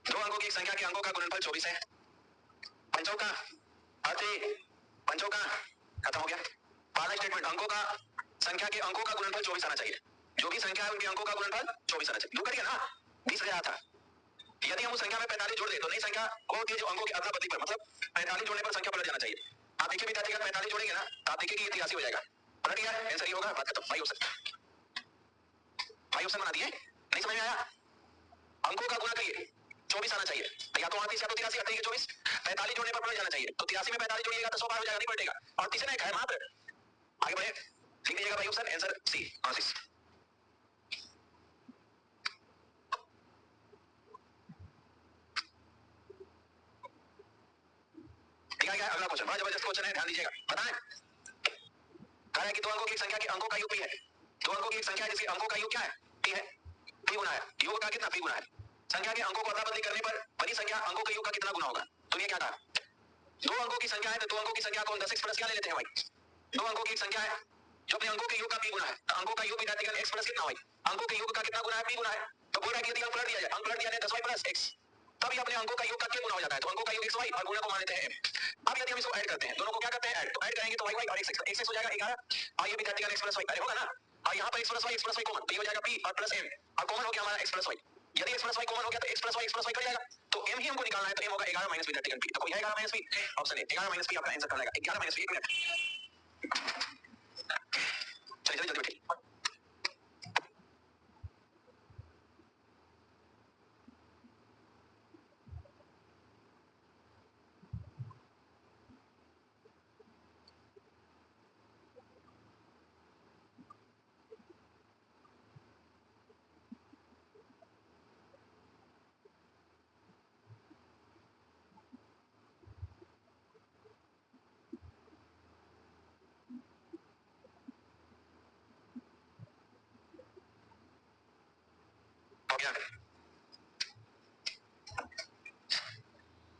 दो अंकों की एक संख्या के अंकों का गुणनफल 24 है। पंचों का अर्थी पंचों का खत्म हो गया। पहला स्टेटमेंट, अंकों का संख्या के अंकों का गुणनफल 24 आना चाहिए। जो भी संख्या है उनके अंकों का गुणनफल 24 आना चाहिए। दो करिए ना, 20,000 था। यदि हम उस संख्या में 45 जोड़ दे तो नई संख्या वो होती है जो अंकों की अदला बदली पर, मतलब 45 जोड़ने पर संख्या पलट जाना चाहिए। आप देखिए विद्यार्थी अगर 45 जोड़ेंगे ना तो आप देखिए कि ये 83 हो जाएगा। पलट गया, आंसर ये होगा। बात खत्म। भाई ऑप्शन बना दिए, नहीं समझ में आया? अंकों का गुणा करिए, 24 आना चाहिए। या तो 38 या तो 83, 38 24, 45 जोड़ने पर पलट जाना चाहिए। तो 83 में 45 जोड़िएगा तो 100 बार हो जाएगा, नहीं पलटेगा। और तीसरा एक है मात्र। आगे बढ़े, लिख लीजिएगा भाई ऑप्शन, आंसर सी 89। अगला क्वेश्चन बड़ा जबरदस्त क्वेश्चन है, ध्यान दीजिएगा। बताएं, कहा है कि दो अंकों की संख्या के अंकों का योग p है। दो अंकों की एक संख्या है जिसके अंकों का योग क्या है? p है। p गुना है, योग का कितना? p गुना है। संख्या के अंकों को अदला बदली करने पर बनी संख्या अंकों के योग का कितना गुना होगा? तो ये क्या था? दो अंकों की संख्या है तो दो अंकों की संख्या को 10 x प्लस क्या ले लेते हैं भाई? दो अंकों की एक संख्या है जो अपने अंकों के योग का p गुना है। तो अंकों का योग विद्यार्थी x प्लस कितना भाई? अंकों के योग का कितना गुना है? p गुना है। तो बोल रहा है कि यदि अंक पलट दिया जाए, अंक पलट दिया जाए 10y प्लस x, तब ये अपने अंकों का योग का क्या गुना हो जाता है? तो अंकों का योग xy और गुणा को मान लेते हैं m। अब यदि हम इसको ऐड करते हैं, दोनों को क्या करते हैं? ऐड। तो ऐड करेंगे तो y और x x हो जाएगा 11 और ये विद्यार्थी x प्लस y, अरे होगा ना? और यहाँ पर x प्लस y कॉमन, तो ये हो जाएगा p और प्लस m और कॉमन हो गया हमारा x प्लस y। यदि x प्लस y कॉमन हो गया तो x प्लस y कट जाएगा, तो m ही हमको निकालना है। तो m होगा 11 माइनस विद्यार्थी p। तो कोई है 11 minus p? Option A 11 minus p आपका आंसर कर जाएगा। 11 माइनस p, 1 मिनट, चलिए जल्दी बैठिए।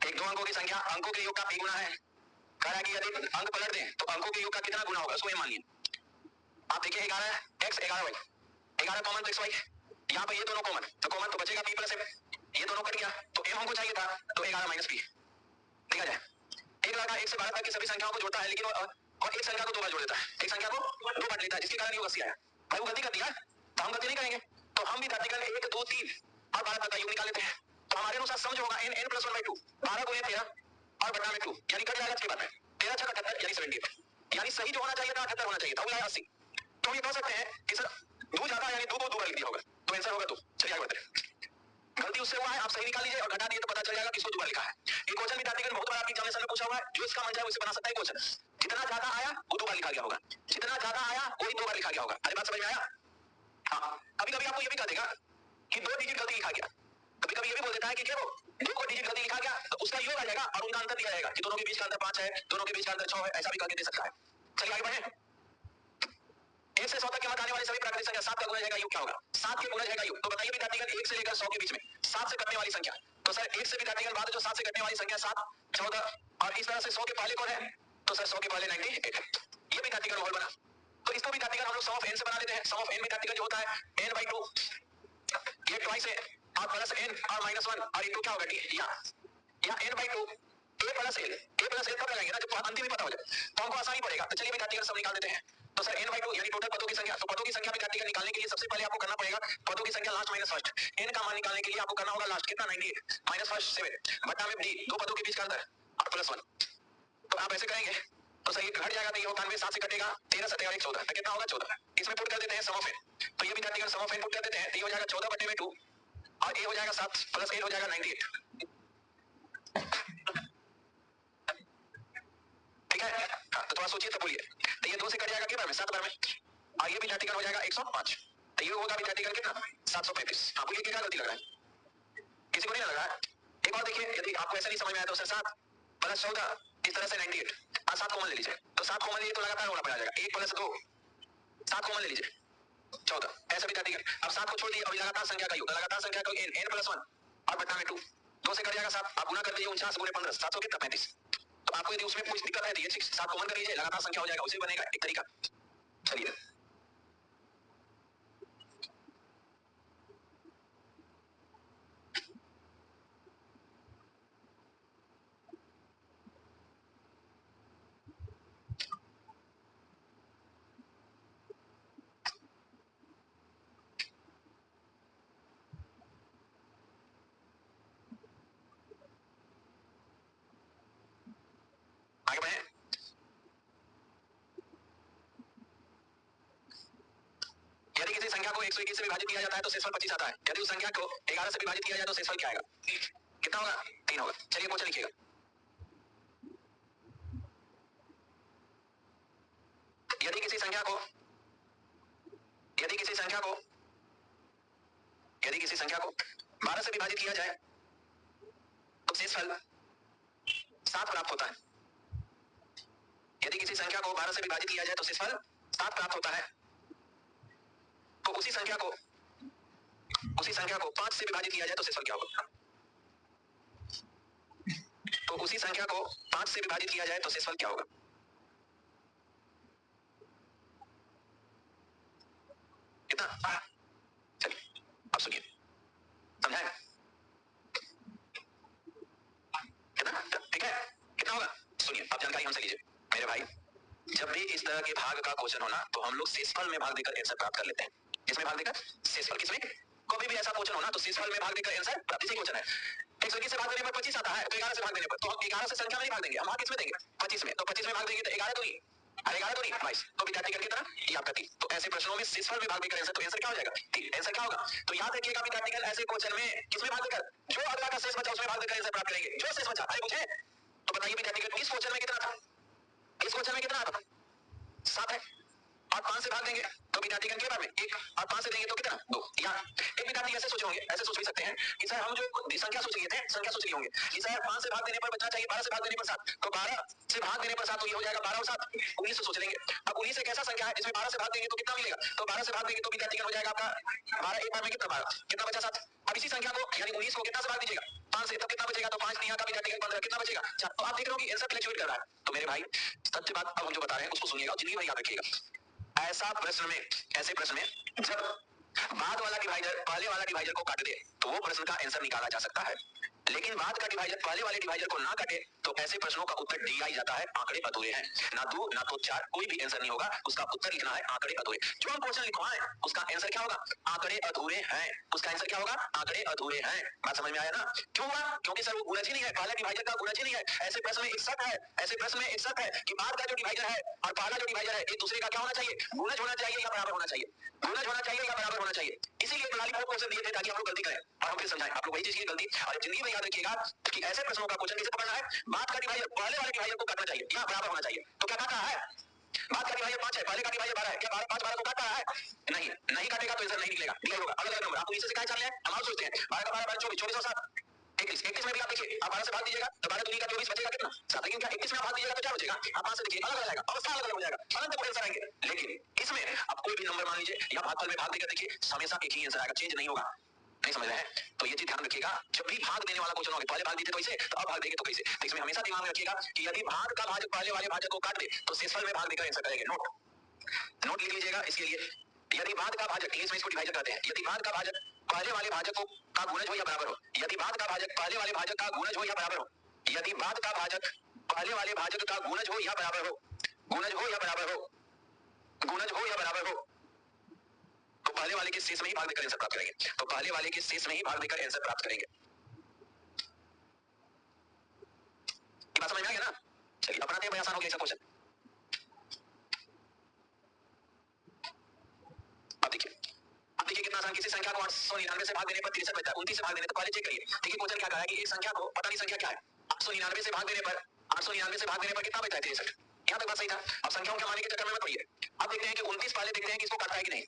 एक दो अंकों की संख्या अंकों के योग का p गुना है। कह रहा है कि यदि अंक पलट दें तो अंकों के योग का कितना गुना होगा, उसको ये मानिए। आप देखिए 11 x 11 y, 11 कॉमन तो xy, यहाँ पर ये दोनों कॉमन, तो कॉमन तो बचेगा p प्लस m। ये दोनों कट गया तो m हमको चाहिए था, तो 11 माइनस p। देखा जाए, एक लड़का 1 से 12 तक की सभी संख्याओं को जोड़ता है, लेकिन और एक संख्या को दो बार जोड़ देता है, एक संख्या को दो बार लेता है, जिसके कारण योग 80 आया। भाई वो गलती कर दिया, तो हम गलती नहीं करेंगे। तो हम भी विद्यार्थीगण 1 2 3 और 12 तक का योग निकाल लेते हैं। तो हमारे अनुसार समझ होगा n n प्लस 1/2, 12 गुणे 13 और बटा में 2, यानी कट जाएगा 6 बार में। 13 6 78 यानी 70, यानी सही जो होना चाहिए था 78 होना चाहिए था, वो आया 80। तो ये कह सकते हैं कि सर दो ज्यादा यानी दो को दो बार लिख दिया होगा, तो आंसर होगा 2। चलिए आगे बढ़ते हैं। गलती उससे हुआ है, आप सही निकाल लीजिए और घटा दिए तो पता चल जाएगा किसको दुबारा लिखा है। एक क्वेश्चन विद्यार्थीगण बहुत बार आपके एग्जामिनेशन में पूछा हुआ है, जो इसका मन चाहे उसे बना सकता है क्वेश्चन। जितना ज्यादा आया वो दो बार लिखा गया होगा, जितना ज्यादा आया वही दो बार लिखा गया होगा। अरे बात समझ में आया? हाँ, कभी कभी आपको ये भी कह देगा कि 2 डिजिट गलती लिखा गया, कभी कभी ये भी बोल देता है कि देखो 2 डिजिट गलती लिखा गया तो उसका योग आ जाएगा और उनका अंतर दिया जाएगा कि दोनों के बीच का अंतर 5 है, दोनों के बीच का अंतर 6 है, ऐसा भी करके दे सकता है। चलिए आगे बढ़े। 1 से 100 तक के मत आने वाली सभी प्राकृतिक संख्या 7 का गुणज है का योग क्या होगा? 7 के गुणज है का योग। तो बताइए विद्यार्थीगण 1 से लेकर 100 के बीच में 7 से कटने वाली संख्या। तो सर 1 से विद्यार्थीगण बाद जो 7 से कटने वाली संख्या 7 14 और इस तरह से 100 के पहले कौन है? तो सर 100 के पहले 98 है। ये विद्यार्थीगण माहौल बना। तो इसको विद्यार्थीगण हम लोग सम ऑफ n से बना लेते हैं। सम ऑफ n विद्यार्थीगण जो होता है n/2, ये ट्वाइस है और प्लस n और -1 और इनटू क्या होगा टी, या n/2 a plus l, a plus l तब लगाएंगे ना जब अंतिम ही पता हो जाए, तो हमको आसानी पड़ेगा। तो चलिए विद्यार्थीगण सब निकाल देते हैं। तो सर n/2 यानी टोटल पदों की संख्या। तो पदों की संख्या विद्यार्थीगण निकालने के लिए सबसे पहले आपको करना पड़ेगा पदों की संख्या लास्ट माइनस फर्स्ट। n का मान निकालने के लिए आपको करना होगा लास्ट कितना 98 माइनस फर्स्ट 7 बटा में d, दो पदों के बीच का अंतर और प्लस 1। तो आप ऐसे करेंगे तो सही घट जाएगा, तो ये 98 7 से कटेगा 13 7 और 1 14, तो कितना होगा 14। इसमें पुट कर देते हैं सम ऑफ n। तो ये विद्यार्थीगण सम ऑफ n पुट कर देते हैं, तो ये हो जाएगा 14 बटे में 2 और a हो जाएगा 7 प्लस n हो जाएगा 98। ठीक है, तो थोड़ा सोचिए तब बोलिए। तो ये 2 से कट जाएगा कितना में 7 बार में और ये विद्यार्थीगण हो जाएगा 105। तो ये होगा विद्यार्थीगण कितना 735। आपको ये क्या गलती लग रहा है? किसी को नहीं लग रहा है? एक और देखिए, यदि आपको ऐसा नहीं समझ में आया तो सर 7 प्लस 14 इस तरह से 98 और 7 कॉमन ले लीजिए। तो 7 कॉमन लिए तो लगातार होना पड़ जाएगा 1 प्लस 2 7 कॉमन ले लीजिए 14 ऐसा विद्यार्थीगण। अब 7 को छोड़ दिए, अभी लगातार संख्या का योग, लगातार संख्या का योग n प्लस 1 और बटा में 2, 2 से कट जाएगा 7, आप गुना कर दीजिए 49 गुणे 15 700 कितना 35। तो आपको यदि उसमें कुछ दिक्कत है तो ये 7 कॉमन कर लीजिए, लगातार संख्या हो जाएगा, उसे बनेगा एक तरीका। चलिए 121 से विभाजित किया जाता है तो शेषफल 25 आता है। यदि उस संख्या को 11 से विभाजित किया जाए तो शेषफल क्या आएगा? कितना होगा? 3 होगा। चलिए क्वेश्चन लिखिएगा। यदि किसी संख्या को यदि किसी संख्या को 12 से विभाजित किया जाए तो शेषफल 7 प्राप्त होता है। यदि किसी संख्या को 12 से विभाजित किया जाए तो शेषफल 7 प्राप्त होता है। तो उसी संख्या को 5 से विभाजित किया जाए तो शेषफल क्या होगा? तो उसी संख्या को 5 से विभाजित किया जाए तो शेषफल क्या होगा? कितना? चलिए अब सुनिए, समझाए कितना? ठीक है, कितना होगा? सुनिए अब जानकारी हमसे लीजिए मेरे भाई। जब भी इस तरह के भाग का क्वेश्चन होना तो हम लोग शेषफल में भाग देकर आंसर प्राप्त कर लेते हैं। किसमें भाग देकर? शेषफल। किसमें? कभी भी ऐसा क्वेश्चन होना तो शेषफल में भाग देकर आंसर प्राप्त। इसी क्वेश्चन है 121 से भाग देने पर 25 आता है, तो 11 से भाग देने पर तो हम 11 से संख्या में नहीं भाग देंगे, हम भाग किसमें देंगे? 25 में। तो 25 में भाग देंगे तो 11 दूनी 22 तो विद्यार्थीगण की तरह ये आपका 3। तो ऐसे प्रश्नों में शेषफल में भाग देकर आंसर, तो आंसर क्या हो जाएगा? 3। आंसर क्या होगा? तो याद रखिएगा विद्यार्थीगण, ऐसे क्वेश्चन में किसमें भाग देकर? जो अगला का शेष बचा उसमें भाग देकर आंसर प्राप्त करेंगे। जो शेष बचा, अरे पूछे तो बताइए विद्यार्थीगण, इस क्वेश्चन में कितना था? इस क्वेश्चन में कितना आता? 7 है और 5 से भाग देंगे तो विद्यार्थीगण के बारे में 1 और 5 से देंगे तो कितना? 2। या एक विद्यार्थी ऐसे सोचे होंगे, ऐसे सोच भी सकते हैं कि सर हम जो संख्या सोच लिए थे, संख्या सोच लिए होंगे कि सर 5 से भाग देने पर बचना चाहिए, 12 से भाग देने पर 7, तो 12 से भाग देने पर 7 तो ये हो जाएगा 12 और 7 19 सोच लेंगे। अब 19 एक ऐसा संख्या है जिसमें 12 से भाग देंगे तो कितना मिलेगा? तो 12 से भाग देंगे तो विद्यार्थीगण हो जाएगा आपका 12, एक बार में कितना? 12, कितना बचा? 7। अब इसी संख्या को यानी 19 को कितना से भाग दीजिएगा? 5 से, तब कितना बचेगा? तो 5 नहीं आता विद्यार्थीगण 15, कितना बचेगा? 4। तो आप देख रहे हो कि आंसर फ्लक्चुएट कर रहा है। तो मेरे भाई सत्य बात अब हम जो बता रहे हैं उसको सुनिएगा, जिंदगी भर याद रखिएगा। ऐसे प्रश्न में जब बाद वाला डिवाइजर पहले वाला डिवाइजर को काट दे तो वो प्रश्न का आंसर निकाला जा सकता है, लेकिन बाद का डिवाइजर पहले वाले डिवाइजर को ना काटे तो ऐसे प्रश्नों का उत्तर डी आई जाता है, आंकड़े अधूरे हैं। ना 2 ना तो 4, कोई भी आंसर नहीं होगा, उसका उत्तर लिखना है आंकड़े अधूरे। जो हम क्वेश्चन लिखवाएं उसका आंसर क्या होगा? आंकड़े अधूरे हैं। उसका आंसर क्या होगा? आंकड़े अधूरे हैं। बात समझ में आया ना? क्यों हुआ? क्योंकि सर वो गुणज ही नहीं है, पहला डिवाइजर का गुणज ही नहीं है। ऐसे प्रश्न में एक शर्त है, ऐसे प्रश्न में एक शर्त है कि बाद का जो डिवाइजर है और पहला जो डिवाइजर है एक दूसरे का क्या होना चाहिए? गुणज होना चाहिए या बराबर होना चाहिए? गुणज होना चाहिए या बराबर होना चाहिए। इसीलिए प्रणाली को क्वेश्चन दिए थे ताकि हम लोग गलती करें और हम फिर समझाएं आप लोग वही चीज की गलती। और जिंदगी में याद रखिएगा कि ऐसे प्रश्नों का क्वेश्चन कैसे पकड़ना है? बाद का डिवाइजर पहले वाले डिवाइजर को काटना चाहिए या बराबर होना चाहिए। तो क्या काटा है? बाद का डिवाइजर 5 है, पहले का डिवाइजर 12 है, क्या 5 12 को काटा है? नहीं, नहीं काटेगा तो आंसर नहीं निकलेगा, डिवाइड होगा अलग अलग नंबर। आप इसे से क्या जान लें? हम आप सोचते हैं 12 का 12 24 24 और 7 21 21 में भी आप देखिए, आप 12 से भाग दीजिएगा तो 12 दूनी का 24 बचेगा कितना? 7। लेकिन क्या 21 में आप भाग दीजिएगा तो क्या बचेगा? आप 5 से देखिए अलग अलग आएगा, अवस्था अलग अलग हो जाएगा, अनंत आंसर आएंगे। लेकिन इसमें आप कोई भी नंबर मान लीजिए या भागफल में भाग देकर देखिए, हमेशा एक ही आंसर आएगा, चेंज नहीं होगा। नहीं समझ रहे हैं? तो ये चीज ध्यान रखिएगा, जब भी भाग देने वाला क्वेश्चन होगा, पहले भाग देते तो इसे, तो अब भाग देंगे तो कैसे। तो इसमें हमेशा दिमाग में रखिएगा कि यदि भाग का भाजक पहले वाले भाजक को काट दे तो शेषफल में भाग देकर आंसर करेंगे। नोट लिख लीजिएगा इसके लिए। यदि बाद का भाजक, इंग्लिश में इसको डिवाइजर कहते हैं, यदि बाद का भाजक पहले वाले भाजक को का गुणज हो या बराबर हो, यदि बाद का भाजक पहले वाले भाजक का गुणज हो या बराबर हो, यदि बाद का भाजक पहले वाले भाजक का गुणज हो या बराबर हो, गुणज हो या बराबर हो, गुणज हो या बराबर हो, तो पहले वाले के शेष में ही भाग देकर आंसर प्राप्त करेंगे। तो पहले वाले के शेष में ही भाग देकर आंसर प्राप्त करेंगे। बात समझ में आ गया ना? चलिए अपनाते हैं, आसान हो गया क्वेश्चन। अब देखिए, कितना आसान। किसी संख्या को 899 से भाग देने पर 63 बचता है, 29 से भाग देने तो पहले चेक करिए। देखिए क्वेश्चन क्या कहा है कि एक संख्या को, पता नहीं संख्या क्या है, 899 से भाग देने पर 899 से भाग देने पर कितना बचता है? 63। यहां तक बात सही था। अब संख्याओं के मानने के चक्कर में मत पड़िए। अब देखते हैं कि 29 पहले देखते हैं कि इसको काटता है कि नहीं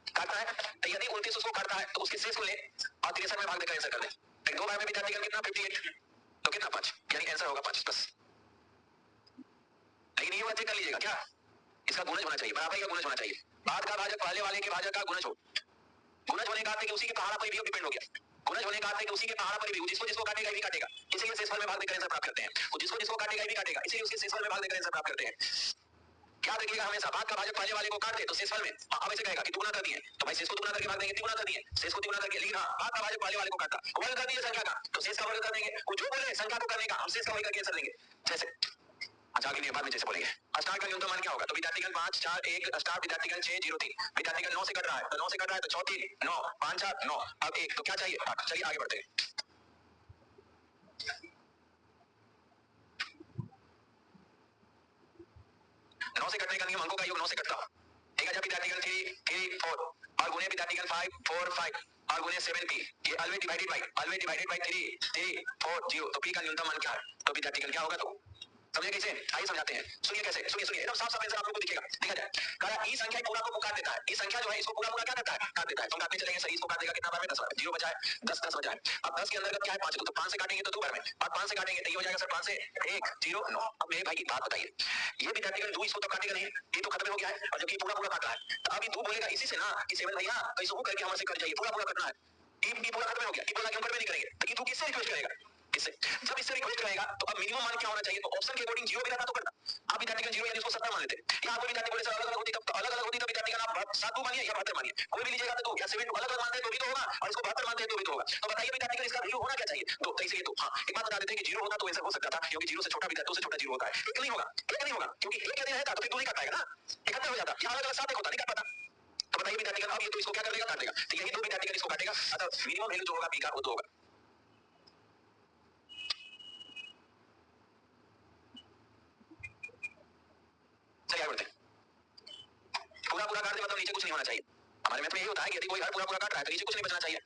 काटता है। तो यदि 29 उसको काटता है तो उसके शेष को ले और 63 में भाग देकर आंसर कर दे। दो बार में विद्यार्थी का कितना? 58। तो कितना? 5, यानी आंसर होगा 5 बस। लेकिन ये बात चेक कर लीजिएगा, क्या इसका गुणज होना चाहिए, बराबर का गुणज होना चाहिए। बाद का भाजक पहले वाले के भाजक का गुणज हो। गुणज होने का अर्थ है कि उसी के पहाड़ा पर भी डिपेंड हो गया। गुणज होने का अर्थ है कि उसी के पहाड़ा पर भी जिसको जिसको काटेगा भी काटेगा, इसीलिए शेषफल में भाग देकर आंसर प्राप्त करते हैं। वो जिसको जिसको काटेगा भी काटेगा, इसीलिए उसके शेषफल में भाग देकर आंसर प्राप्त करते हैं। क्या देखिएगा हमेशा, बाद का भाजक पहले वाले को काट दे तो शेषफल में अब ऐसे कहेगा कि दुगुना कर दिए, तो भाई शेष को दुगुना करके भाग देंगे, तिगुना कर दिए, शेष को तिगुना करके। लेकिन हाँ, बाद का भाजक पहले वाले को काटा, वर्ग कर दिए संख्या का, तो शेष का वर्ग कर देंगे। वो जो बोले संख्या को करने का, हम शेष का वर्ग करके आंसर देंगे। जैसे अच्छा आगे नहीं, बाद में जैसे बोलेंगे। स्टार का न्यूनतम मान क्या होगा? तो विद्यार्थीगण 5 4 1 स्टार, विद्यार्थीगण 6 0 3, विद्यार्थीगण 9 से कट रहा है, तो 9 से कट रहा है तो 4 3 9 5 4 9, अब 1, तो क्या चाहिए? 8। चलिए आगे बढ़ते हैं। 9 से कटने का नियम, अंकों का योग 9 से कटता। ठीक है, जब विद्यार्थीगण 3 3 4 और गुने विद्यार्थीगण 5 4 5 और गुने 7p, ये ऑलवेज डिवाइडेड बाय 3 3 4 0। तो p का न्यूनतम मान क्या है? तो विद्यार्थीगण क्या होगा? तो समझे कैसे? आइए समझाते हैं। सुनिए कैसे, सुनिए एकदम साफ साफ आंसर आप लोगों को दिखेगा। देखा जाए कहा ई संख्या पूरा को काट देता है। ई संख्या जो है इसको पूरा क्या करता है? काट देता है। तो हम काटने चलेंगे सही, इसको काट देगा कितना बार में? 10 बार में। 0 बचा है 10 10 बचा है। अब 10 के अंतर्गत क्या है? 5 को तो 5 से काटेंगे तो 2 बार में, और 5 से काटेंगे तो ये हो जाएगा सर 5 से 1 0 9। अब मेरे भाई की बात बताइए, ये विद्यार्थीगण 2 इसको तो काटेगा नहीं, ये तो खत्म हो गया है, और जबकि पूरा काट रहा है। तो अब ये 2 बोलेगा इसी से ना कि 7 भैया कैसे हो करके हमसे कट जाइए, पूरा करना है। ये पूरा खत्म हो गया, ये बोला कि हम कट नहीं करेंगे, तो ये तू किससे रिक्वेस्ट करेगा? किससे? जब इससे रिक्वेस्ट करेगा तो अब मिनिमम मान क्या होना चाहिए? तो ऑप्शन के अकॉर्डिंग 0 भी रहता तो करता। आप विद्यार्थीगण 0 यानी उसको 70 मान लेते। या कोई विद्यार्थी बोले सर अलग अलग होती, तब तो अलग अलग होती, तब विद्यार्थीगण आप 7 मानिए या 72 मानिए, कोई भी लीजिएगा तो 2 या 7 अलग अलग मानते हैं तो भी तो होगा, और इसको 72 मानते हैं तो भी तो होगा। तो बताइए विद्यार्थीगण इसका वैल्यू होना क्या चाहिए? तो इसीलिए तो हां एक बात बता देते हैं कि 0 होता तो ऐसा हो सकता था, क्योंकि 0 से छोटा विद्यार्थी से छोटा 0 होता है। एक नहीं होगा, एक नहीं होगा, क्योंकि एक यदि रहता तो फिर 2 नहीं काट पाएगा ना, 71 हो जाता। या अलग अलग 7 एक होता, नहीं काट पाता। तो बताइए विद्यार्थीगण अब ये तो इसको क्या कर देगा? काट देगा। तो यही 2 विद्यार्थीगण इसको काटेगा, अतः मिनिमम वैल्यू जो होगा p का वो तो होगा। चलिए आगे बढ़ते हैं। पूरा काट दे मतलब नीचे कुछ नहीं होना चाहिए। हमारे मैथ में यही होता है कि यदि कोई हर पूरा काट रहा है तो नीचे कुछ नहीं बचना चाहिए।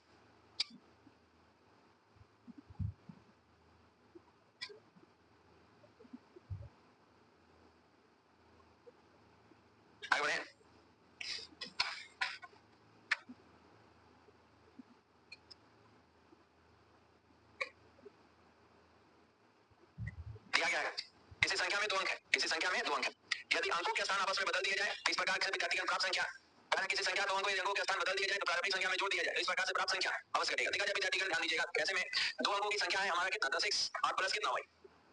आगे बढ़े। दिया गया है किसी संख्या में 2 अंक है, किसी संख्या में 2 अंक है। यदि अंकों के स्थान आपस में बदल दिए जाए तो इस प्रकार से विद्यार्थीगण प्राप्त संख्या, अगर किसी संख्या 2 अंकों के स्थान बदल दिए जाए तो प्रारंभिक संख्या में जोड़ दिया जाए, इस प्रकार से प्राप्त संख्या अवश्य घटेगा। देखा जाए विद्यार्थीगण ध्यान दीजिएगा, कैसे में 2 अंकों की संख्या है हमारा कितना 10x और प्लस कितना y।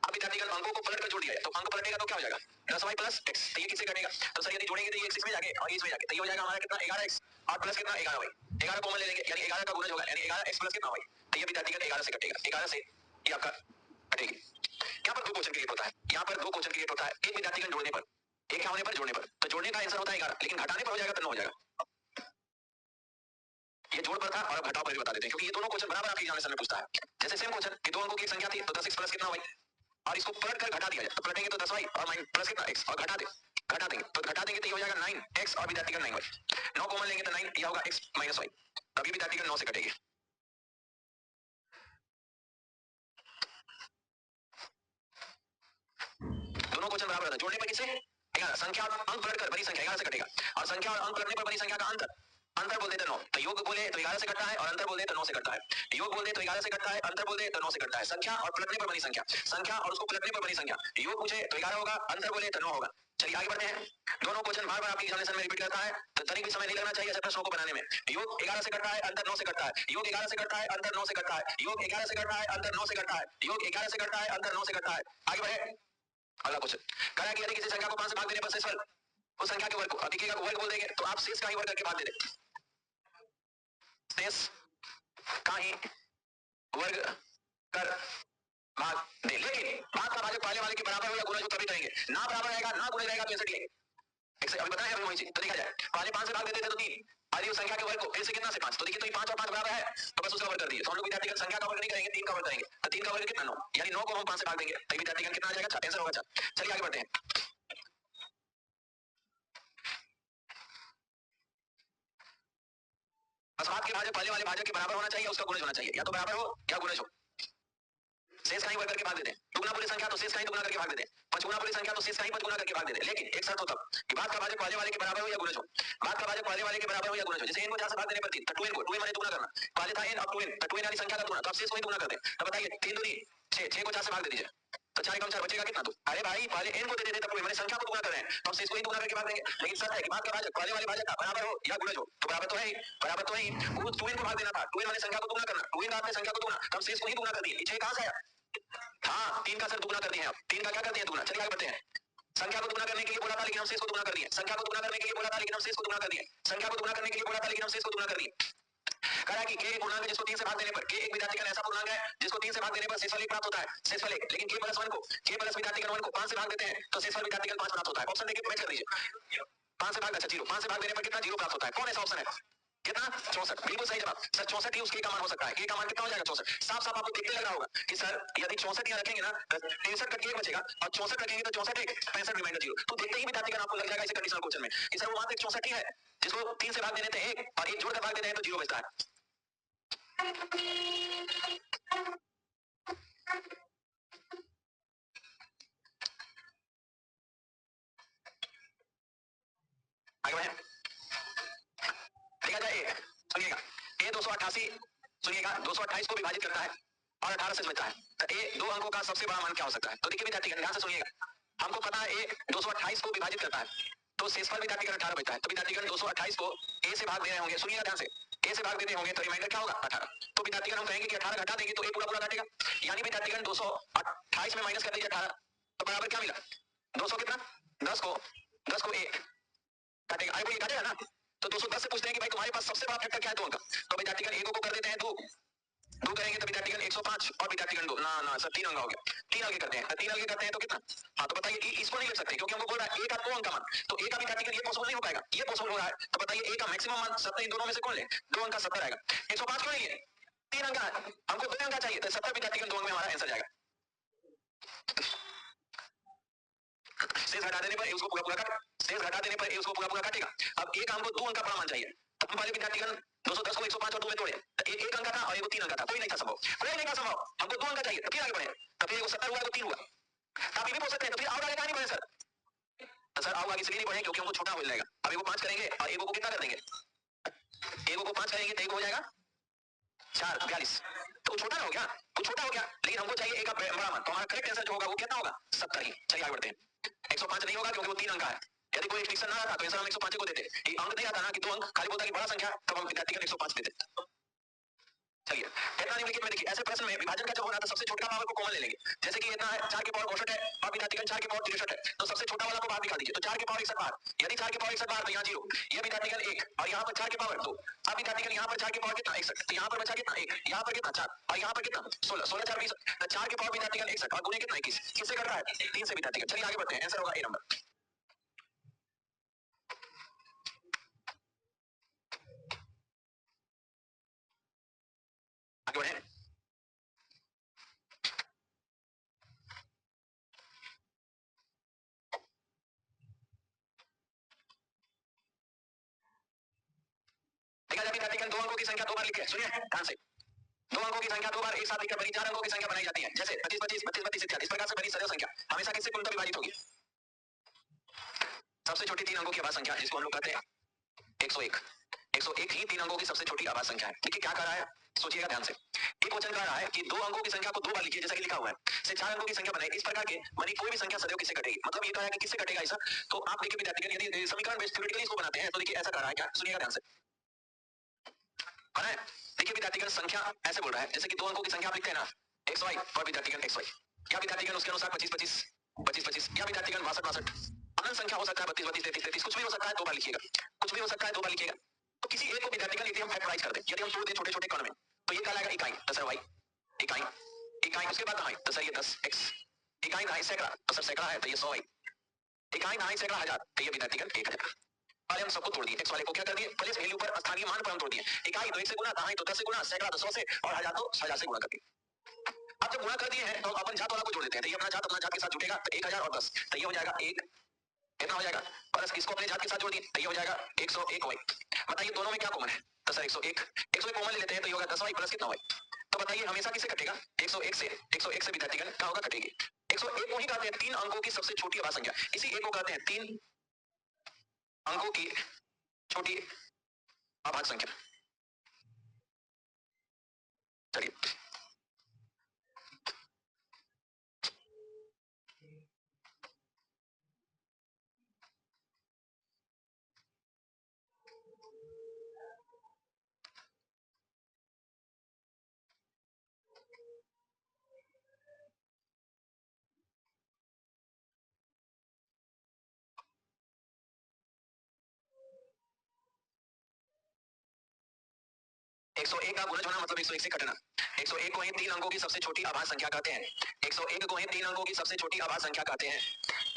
अब विद्यार्थीगण अंकों को पलट कर जोड़ दिया जाए तो अंक पलटेगा तो क्या हो जाएगा? 10y plus x। तो ये किससे घटेगा? तो सर यदि जोड़ेंगे तो ये x इसमें जाके और ये इसमें जाके, तो ये हो जाएगा हमारा कितना 11x और प्लस कितना 11y। 11 कॉमन ले लेंगे यानी 11 का गुणज होगा, यानी 11x प्लस कितना y। तो ये विद्यार्थीगण 11 से घटेगा, 11 से ये आपका घटेगी। यहाँ पर 2 क्वेश्चन क्रिएट होता है, यहाँ पर 2 क्वेश्चन क्रिएट होता है। एक विद्यार्थीगण जोड़ने पर, एक क्या होने पर? जोड़ने पर। तो जोड़ने का आंसर होता है 11, लेकिन घटाने पर हो जाएगा तो 9 हो जाएगा। ये जोड़ पर था और अब घटाव पर भी बता देते हैं, क्योंकि ये दोनों क्वेश्चन बराबर आपके एग्जामिनेशन में पूछता है। जैसे सेम क्वेश्चन कि 2 अंकों की एक संख्या थी तो 10x प्लस कितना y, और इसको पलट कर घटा दिया जाए तो पलटेंगे तो 10y और माइनस प्लस कितना x, और घटा देंगे तो ये हो जाएगा 9x और विद्यार्थीगण 9y। 9 कॉमन लेंगे तो 9 ये होगा x माइनस y, तभी विद्यार्थीगण 9 से कटेगी। दोनों क्वेश्चन बराबर था। जोड़ने पर किसे? 11, संख्या और अंक पलटकर बड़ी संख्या 11 से कटेगा, और संख्या और अंक पलटने पर बड़ी संख्या का अंतर, अंतर बोल देते 9। तो योग बोले तो 11 से कटता है और अंतर बोल दे तो 9 से कटता है। योग बोल दे तो 11 से कटता है, अंतर बोल दे तो 9 से कटता है। संख्या और पलटने पर बड़ी संख्या, संख्या और उसको पलटने पर बड़ी संख्या। योग पूछे तो 11 होगा, अंतर बोले तो 9 होगा। चलिए आगे बढ़ते हैं। दोनों क्वेश्चन बार बार आपके एग्जामिनेशन में रिपीट करता है, तो तनिक भी समय नहीं लगना चाहिए ऐसे प्रश्नों को बनाने में। योग 11 से कटता है, अंतर 9 से कटता है। योग 11 से कटता है, अंतर 9 से कटता है। योग 11 से कटता है, अंतर 9 से कटता है। योग 11 से कटता है, अंतर 9 से कटता है। आगे बढ़े। अगला क्वेश्चन कह रहा है कि यदि किसी संख्या को 5 से भाग देने पर शेष वर्ग, उस संख्या के वर्ग को दिखेगा वर्ग बोल देंगे, तो आप शेष का ही वर्ग करके भाग दे दें। शेष का ही वर्ग कर भाग दे, लेकिन भाग का भाजक पहले वाले के बराबर हो या गुणज हो तभी करेंगे। ना बराबर रहेगा ना गुणज रहेगा तो ऐसे अभी बताया अभी वही चीज। तो देखा जाए पहले 5 से भाग देते थे तो 3, आदि उस संख्या के वर्ग को फिर से कितना से 5, तो देखिए तो ये 5 और 5 बराबर है तो बस उसका वर्ग कर दिए। तो हम लोग विद्यार्थीगण संख्या का वर्ग नहीं करेंगे, 3 का वर्ग करेंगे। तो 3 का वर्ग कितना 9, यानी 9 को हम 5 से भाग देंगे तो विद्यार्थीगण कितना आ जाएगा? 4 आंसर होगा 4। चलिए आगे बढ़ते हैं। असमात के भाजक पहले वाले भाजक के बराबर होना चाहिए, उसका गुणज होना चाहिए, या तो बराबर हो या गुणज हो। शेष का ही वर्ग करके भाग देते हैं। दुगुना पूरी संख्या तो शेष का ही दुगुना करके भाग देते हैं। पचगुना पूरी संख्या तो शेष का ही पचगुना करके भाग देते हैं। लेकिन एक शर्त हो तब कि बाद का भाजक पहले वाले के बराबर हो या गुणज हो। बाद का भाजक पहले वाले के बराबर हो या गुणज हो। जैसे n को 4 से भाग देने पर 3, तो 2n को 2n माने दुगुना करना। पहले था n अब 2n, तो 2n वाली संख्या का दुगुना, तो आप शेष को ही दुगुना करते हैं। तो बताइए 3 दूनी 6, 6 को 4 से भाग दे दीजिए तो 4 कम 4 बचेगा कितना? 2। अरे भाई पहले n को दे देते तब मैंने संख्या को दुगुना कर रहे हैं, तो हम शेष को ही दुगुना करके भाग देंगे। लेकिन शर्त है कि बाद का भाजक पहले वाले भाजक का बराबर हो या गुणज हो। तो बराबर तो है ही, बराबर तो है ही। वो 2n को भाग देना था, 2n वाली संख्या को दुगुना करना, 2n आते संख्या को दुगुना, तो हम शेष को ही दुगुना कर दिए। 6 कहां से आया? हाँ 3 का सर दुगुना कर दिए आप, 3 का क्या कर दिए? दुगुना। चलिए आगे बढ़ते हैं। संख्या को दुगुना करने के लिए बोला था लेकिन हम शेष को दुगुना कर दिए। संख्या को दुगुना करने के लिए बोला था लेकिन हम शेष को दुगुना कर दिए। संख्या को दुगुना करने के लिए बोला था लेकिन हम शेष को दुगुना कर दिए। कह रहा है कि k एक पूर्णांक है जिसको 3 से भाग देने पर, k एक विद्यार्थीगण ऐसा पूर्णांक है जिसको 3 से भाग देने पर शेषफल प्राप्त होता है, शेषफल 1। लेकिन k प्लस 1 को, k प्लस विद्यार्थीगण 1 को 5 से भाग देते हैं तो शेषफल विद्यार्थीगण 5 प्राप्त होता है। ऑप्शन देखिए मैच कर दीजिए। 5 से भाग, अच्छा 0, 5 से भाग देने पर कितना? 0 प्राप्त होता है। कौन ऐसा ऑप्शन है? कितना 64, बिल्कुल सही जवाब सर। 64 ही उसके का मान हो सकता है। ए का मान कितना हो जाएगा 64। साफ साफ आपको देखते लग रहा होगा कि सर यदि 64 यहाँ रखेंगे ना 63 का एक बचेगा और 64 रखेंगे तो 64 एक 65 रिमाइंडर 0। तो देखते ही विद्यार्थी आपको लग जाएगा इसे कंडीशनल क्वेश्चन में कि सर वो वहां तक 64 ही है जिसको 3 से भाग देने थे 1 और 1 जोड़ कर भाग देते हैं तो 0 बचता है। आगे बढ़े देखा जाए। सुनिएगा ए 288 सुनिएगा 228 को विभाजित करता है और 18 से बचता है। तो ए दो अंकों का सबसे बड़ा मान क्या हो सकता है? तो देखिए विद्यार्थी ध्यान से सुनिएगा। हमको पता है ए 228 को विभाजित करता है तो शेषफल विद्यार्थीगण 18 बचता है। तो विद्यार्थीगण 228 को ए से भाग दे रहे होंगे। सुनिएगा ध्यान से ए से भाग देते होंगे तो रिमाइंडर क्या होगा 18। तो विद्यार्थीगण हम कहेंगे कि 18 घटा देंगे तो ए पूरा पूरा घटेगा। यानी विद्यार्थीगण 228 में माइनस कर दीजिए 18 तो बराबर क्या मिला 200 कितना 10 को ए काटेगा। अरे वो ये काटेगा ना तो 210 से पूछते हैं कि भाई तुम्हारे पास सबसे बड़ा फैक्टर क्या है 2 अंक। तो विद्यार्थीगण एक को कर देते हैं 2 करेंगे तो विद्यार्थीगण 105 और विद्यार्थीगण 2 ना ना सर 3 अंक हो गया। 3 अलगे करते हैं तो 3 अलगे करते हैं तो कितना। हाँ तो बताइए इसको नहीं लिख सकते क्योंकि हमको बोल रहा है ए का 2 अंक का मान। तो ए का विद्यार्थीगण ये पॉसिबल नहीं हो पाएगा ये पॉसिबल हो रहा है। तो बताइए ए का मैक्सिमम मान 70 इन दोनों में से कौन ले 2 अंक का 70 आएगा। 105 क्यों नहीं है 3 अंक का हमको 2 अंक का चाहिए तो 70 विद्यार्थीगण 2 अंक में हमारा आंसर जाएगा। शेष घटा देने पर उसको पूरा पूरा काट शेष घटा देने पर उसको पूरा पूरा काटेगा। अब एक हमको 2 अंक का बड़ा मान चाहिए। हम पहले विद्यार्थीगण 210 को 105 और 2 में तोड़े एक अंक का था और एक 3 अंक का था। कोई नहीं था संभव हमको 2 अंक का चाहिए तो फिर आगे बढ़े तो फिर 70 हुआ तो 3 हुआ। आप ये भी बोल सकते हैं तो फिर और आगे कहां नहीं बढ़े सर। सर आओ आगे इसलिए नहीं बढ़े क्योंकि हमको छोटा मिल जाएगा। अब एगो 5 करेंगे और एगो को कितना कर देंगे एगो को 5 करेंगे तो एगो हो जाएगा 4 42 तो छोटा ना हो गया वो छोटा हो गया लेकिन हमको चाहिए एक बड़ा मान। तो हमारा करेक्ट आंसर जो होगा वो कितना होगा 70 ही। चलिए आगे बढ़ते हैं। 105 नहीं होगा क्योंकि वो 3 अंक का है। यदि कोई एक्सटेंशन ना आता तो आंसर हम 105 को देते। ये अंक नहीं आता ना कि 2 अंक खाली बोलता कि बड़ा संख्या तब हम विद्यार्थी का 105 देते। चलिए इतना निम्नलिखित में देखिए ऐसे प्रश्न में विभाजन का जब होना तो सबसे छोटा पावर को कॉमन ले लेंगे। जैसे कि इतना है 4 की पावर 62 है और विद्यार्थीगण 4 की पावर 63 है तो सबसे छोटा वाला को बाहर निकाल दीजिए। तो 4 की पावर 61 बाहर यदि 4 की पावर 61 बाहर तो यहाँ 0 ये विद्यार्थीगण 1 और यहाँ पर 4 की पावर 2। अब विद्यार्थीगण यहाँ पर 4 की पावर कितना 61 तो यहाँ पर बचा कितना 1 यहाँ पर कितना 4 और यहाँ पर कितना 16 16 4 20 तो 4 की पावर विद्यार्थीगण 61 और गुणे कितना 21 किससे करता है 3 से विद्यार्थीगण। चलिए आगे बढ़ते हैं आंसर होगा ए नंबर। आगे बढ़े देखा जाए विद्यार्थीगण 2 अंकों की संख्या 2 बार लिखे। सुनिए ध्यान से 2 अंकों की संख्या 2 बार एक साथ लिखकर बनी 4 अंकों की संख्या बनाई जाती है। जैसे 25 25 32 32 इत्यादि। इस प्रकार से बनी सदैव संख्या हमेशा किससे पूर्णतः विभाजित होगी सबसे छोटी 3 अंकों की आभाज्य संख्या जिसको हम लोग कहते हैं 101। 101 ही 3 अंकों की सबसे छोटी आभाज्य संख्या है। देखिए क्या कर रहा है सोचिएगा ध्यान से। एक वचन कह रहा है कि 2 अंकों की संख्या को 2 बार लिखिए जैसा कि लिखा हुआ है से 4 अंकों की संख्या बनाई। इस प्रकार के बनी कोई भी संख्या सदैव किससे कटेगी। मतलब ये कह रहा है कि किससे कटेगा ऐसा। तो आप देखिए विद्यार्थी यदि समीकरण बेस्ड थ्योरेटिकली इसको बनाते हैं तो देखिए ऐसा कर रहा है क्या सुनिएगा ध्यान से है। देखिए विद्यार्थीगण संख्या ऐसे बोल रहा है जैसे कि 2 अंकों की संख्या आप लिखते हैं ना एक्स वाई और विद्यार्थीगण एक्स वाई क्या विद्यार्थीगण उसके अनुसार 25 25 25 25 या विद्यार्थीगण 62 62 अनंत संख्या हो सकता है 32 32 33 33 कुछ भी हो सकता है 2 बार लिखिएगा कुछ भी हो सकता है 2 बार लिखिएगा। तो किसी एक को विद्यार्थीगण यदि हम फैक्टराइज कर दें यदि हम तोड़ दें छोटे छोटे कण में तो ये कहलाएगा इकाई तो सर वाई इकाई इकाई उसके बाद दहाई तो सर ये 10 एक्स इकाई दहाई सैकड़ा तो सर सैकड़ा है तो ये 100 वाई इकाई दहाई सैकड़ा हजार तो ये विद्यार्थीगण 1000। पहले हम सबको तोड़ दिए एक्स वाले को क्या कर दिए प्लेस वैल्यू पर स्थानीय मान पर हम तोड़ दिए। इकाई तो 1 से गुना दहाई तो 10 से गुना सैकड़ा तो 100 से और हजार तो 1000 से गुणा कर दिए। अब जब गुणा कर दिए हैं तो अपन जात वाला को जोड़ देते हैं। तो ये अपना जात के साथ जुटेगा तो 1000 और 10 तो ये हो जाएगा 1 कितना हो जाएगा प्लस इसको अपने जात के साथ जोड़ दिए तो ये हो जाएगा 101 वाई। बताइए दोनों में क्या कॉमन है तो सर 101 101 कॉमन ले लेते हैं तो ये होगा 10 वाई प्लस कितना वाई। तो बताइए हमेशा किसे कटेगा 101 से 101 से विद्यार्थीगण क्या होगा कटेगी 101 को ही कहते हैं 3 अंकों की सबसे छोटी आभाज्य संख्या। इसी एक को कहते हैं 3 अंकों की छोटी आभाज्य संख्या। चलिए 101 का गुणज होना मतलब 101 से कटना। 101 को ही 3 अंकों की सबसे छोटी अभाज्य संख्या कहते हैं। 101 को ही 3 अंकों की सबसे छोटी अभाज्य संख्या कहते हैं।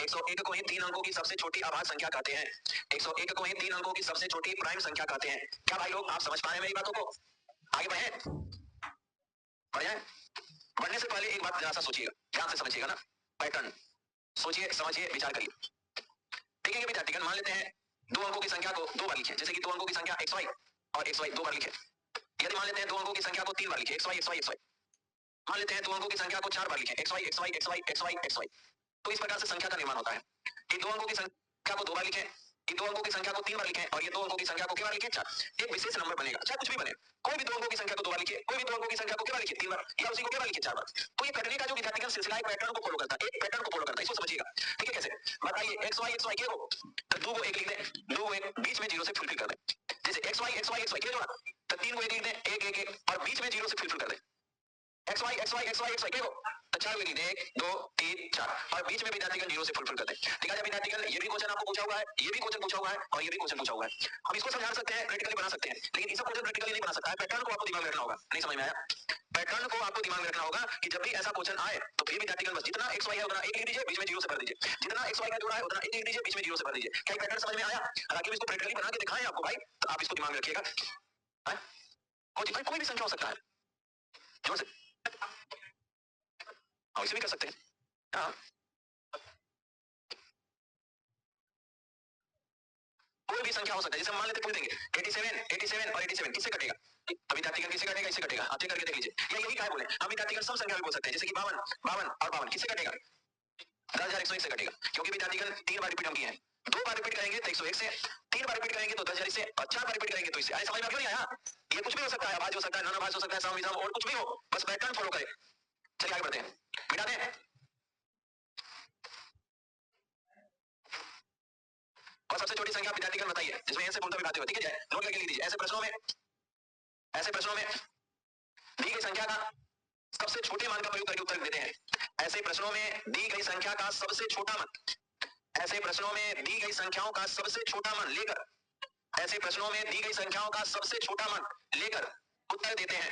101 को ही 3 अंकों की सबसे छोटी अभाज्य संख्या कहते हैं। 101 को ही 3 अंकों की सबसे छोटी प्राइम संख्या कहते हैं। क्या भाई लोग आप समझ पा रहे हैं मेरी बातों को? आगे बढ़े? बढ़े? बढ़ने से पहले एक बात जरा सा सोचिएगा, ध्यान से समझिएगा ना। पैटर्न सोचिए, समझिए, विचार करिए। देखेंगे विद्यार्थीगण, मान लेते हैं 2 अंकों की संख्या को 2 बार लिखें, जैसे कि 2 अंकों की संख्या xy और xy 2 बार लिखें। यदि मान लेते हैं 2 अंकों की संख्या को 3 बार लिखें, xy xy xy। मान लेते हैं 2 अंकों की संख्या को 4 बार लिखें, xy xy xy xy xy। तो इस प्रकार से संख्या का निर्माण होता है कि 2 अंकों की संख्या को 2 बार लिखें, ये 2 अंकों की संख्या को 3 बार लिखें और ये 2 अंकों की संख्या को कितनी बार लिखें? 4। एक विशेष नंबर बनेगा, चाहे कुछ भी बने। कोई भी 2 अंकों की संख्या को 2 बार लिखिए, कोई भी 2 अंकों की संख्या को कितनी बार लिखिए? 3 बार, या उसी को कितनी बार लिखिए? 4 बार। तो ये कटने का जो विद्यार्थीगण सिलसिला है पैटर्न को फॉलो करता है, एक पैटर्न को फॉलो करता है, इसको समझिएगा। ठीक है? कैसे बताइए? xy xy के हो तो 2 को 1 लिख दें, 2 को 1 बीच में 0 से फुलफिल कर दें। जैसे xy xy xy के जोड़ा तो 3 को 1 लिख दें, 1 1 1 और बीच में 0 से फुलफिल कर दें। xy xy xy xy के हो तो 4 को लिख दें, 1 2 3 4 और बीच में विद्यार्थीगण 0 से फुलफिल कर दें। ठीक है विद्यार्थीगण, ये भी क्वेश्चन आपको पूछा हुआ है, ये भी क्वेश्चन पूछा हुआ है और ये भी क्वेश्चन पूछा हुआ है। हम इसको समझा सकते हैं, प्रैक्टिकली बना सकते हैं, लेकिन इस क्वेश्चन प्रैक्टिकली नहीं बना सकता है। पैटर्न को आपको दिमाग में रखना होगा। नहीं समझ में आया? पैटर्न को आपको दिमाग में रखना होगा कि जब भी ऐसा क्वेश्चन आए तो फिर विद्यार्थीगण बस जितना xy है उतना 1 लिख दीजिए, बीच में 0 से भर दीजिए। जितना xy का जोड़ा है उतना 1 लिख दीजिए, बीच में 0 से भर दीजिए। क्या पैटर्न समझ में आया? हालांकि इसको प्रैक्टिकली बना के दिखाएं आपको भाई, तो आप इसको दिमाग में रखिएगा। कोई भी संख्या हो सकता है, जोर से और इसे भी कर सकते हैं। हाँ, कोई भी संख्या हो सकता है। जैसे मान लेते पूछ देंगे 87 और 87 किससे कटेगा? तो विद्यार्थीगण किससे कटेगा? इससे कटेगा। आप चेक करके देख लीजिए। या यही क्या बोले हम विद्यार्थीगण सब संख्या भी बोल सकते हैं, जैसे कि 52 52 और 52 किससे कटेगा? 10,101 से कटेगा, क्योंकि विद्यार्थीगण 3 बार रिपीट हम किए हैं। 2 बार रिपीट करेंगे तो 101 से, 3 बार रिपीट करेंगे तो 10,000 से और 4 बार रिपीट करेंगे तो इससे। अरे समझ में क्यों नहीं आया? ये कुछ भी हो सकता है, आवाज हो सकता है, नॉन आवाज हो सकता है, सम विषम और कुछ भी हो, बस पैटर्न फॉलो करें। चलिए आगे बढ़ते हैं, मिटा दें। और सबसे छोटी संख्या विद्यार्थीगण बताइए जिसमें n से पूर्णतः विभाज्य हो। ठीक है, नोट करके लिख दीजिए। ऐसे प्रश्नों में दी गई संख्या का सबसे छोटे मान का प्रयोग करके उत्तर देते हैं। ऐसे प्रश्नों में दी गई संख्या का सबसे छोटा मान, ऐसे प्रश्नों में दी गई संख्याओं का सबसे छोटा मान लेकर, ऐसे प्रश्नों में दी गई संख्याओं का सबसे छोटा मान लेकर उत्तर देते हैं।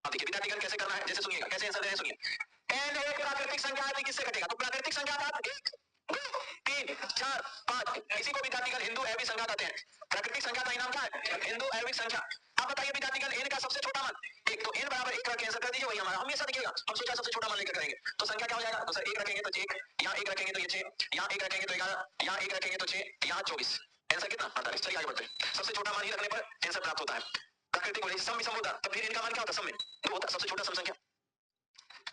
अब देखिए विद्यार्थीगण कैसे करना है, जैसे सुनिएगा कैसे आंसर देना है, सुनिए। n एक प्राकृतिक संख्या है, किससे कटेगा? तो प्राकृतिक संख्या का 1 2 3 4 5, इसी को विद्यार्थीगण हिंदू एवं संख्या कहते हैं। प्राकृतिक संख्या का नाम क्या है? हिंदू एवं संख्या। अब बताइए विद्यार्थीगण n का सबसे छोटा मान 1, तो n बराबर 1 करके आंसर कर दीजिए, वही हमारा हमेशा दिखेगा। हम सोचा सबसे छोटा मान लेकर करेंगे तो संख्या क्या हो जाएगा? तो सर 1 रखेंगे तो 1, यहाँ 1 रखेंगे तो ये 6, यहाँ 1 रखेंगे तो 11, यहाँ 1 रखेंगे तो 6, यहाँ 24। आंसर कितना? 48। चलिए आगे बढ़ते हैं। सबसे छोटा मान ही रखने पर आंसर प्राप्त होता है। प्राकृतिक बोले सम विषम होता, तो फिर इनका मान क्या होता? सम में 2 होता, सबसे छोटा सम संख्या।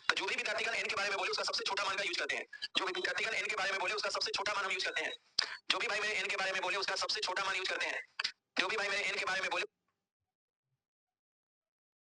तो जो भी विद्यार्थीगण n के बारे में बोले उसका सबसे छोटा मान का यूज करते हैं। जो भी विद्यार्थीगण n के बारे में बोले उसका सबसे छोटा मान हम यूज करते हैं। जो भी भाई मेरे n के बारे में बोले उसका सबसे छोटा मान यूज करते हैं। जो भी भाई मेरे n के बारे में बोले